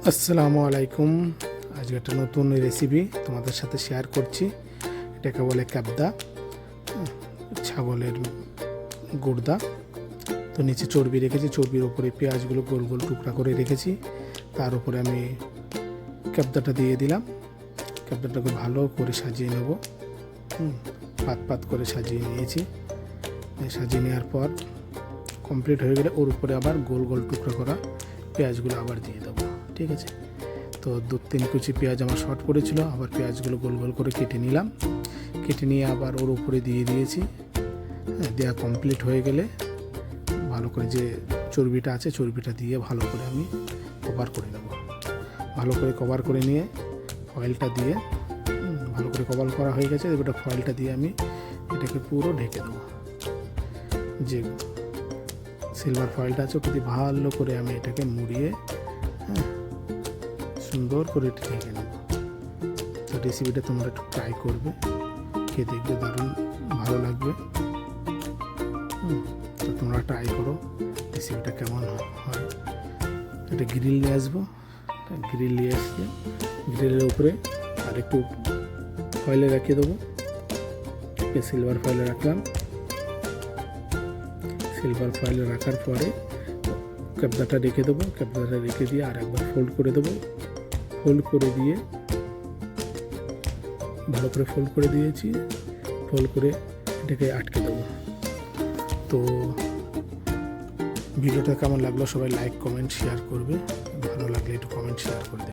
আসসালামু আলাইকুম। আজকে একটা নতুন রেসিপি তোমাদের সাথে শেয়ার করছি। এটাকে বলে ক্যাবদা, ছাগলের গুর্দা। তো নিচে চর্বি রেখেছি, চর্বির ওপরে পেঁয়াজগুলো গোল গোল টুকরা করে রেখেছি। তার উপরে আমি ক্যাবদাটা দিয়ে দিলাম। ক্যাবদাটাকে ভালো করে সাজিয়ে নেব। পাত পাত করে সাজিয়ে নিয়েছি। সাজিয়ে নেওয়ার পর কমপ্লিট হয়ে গেলে ওর উপরে আবার গোল গোল টুকরা করা পেঁয়াজগুলো আবার দিয়ে দেবো। ঠিক আছে, তো 2-3 কুচি পেঁয়াজ আমার শর্ট পড়েছিল, আবার পেঁয়াজগুলো গোল গোল করে কেটে নিলাম। কেটে নিয়ে আবার ওর উপরে দিয়ে দিয়েছি। দেওয়া কমপ্লিট হয়ে গেলে ভালো করে যে চর্বিটা আছে, চর্বিটা দিয়ে ভালো করে আমি কভার করে নেব। ভালো করে কভার করে নিয়ে ফয়েলটা দিয়ে ভালো করে কভার করা হয়ে গেছে। এবার ফয়েলটা দিয়ে আমি এটাকে পুরো ঢেকে দেবো। যে সিলভার ফয়েলটা আছে ওটা দিয়ে ভালো করে আমি এটাকে মুড়িয়ে সুন্দর করে ঢেকে নেব। তো রেসিপিটা তোমরা একটু ট্রাই করবে, খেয়ে দেখবে দারুণ ভালো লাগবে। তো তোমরা ট্রাই করো রেসিপিটা কেমন হয়। একটা গ্রিল নিয়ে আসবো, গ্রিল নিয়ে আসলে গ্রিলের উপরে আর একটু ফয়েলে রাখিয়ে দেবো। সিলভার ফয়েলে রাখলাম। সিলভার ফয়েলে রাখার পরে ক্যাবদাটা রেখে দেবো। ক্যাবদাটা রেখে দিয়ে আর একবার ফোল্ড করে দেবো। ফোল্ড করে দিয়ে ভালো করে ফোল্ড করে দিয়েছি। ফোল্ড করে এটাকে আটকে দেবো। তো ভিডিওটা কেমন লাগলো সবাই লাইক কমেন্ট শেয়ার করবে। ভালো লাগলে একটু কমেন্ট শেয়ার করে দেবে।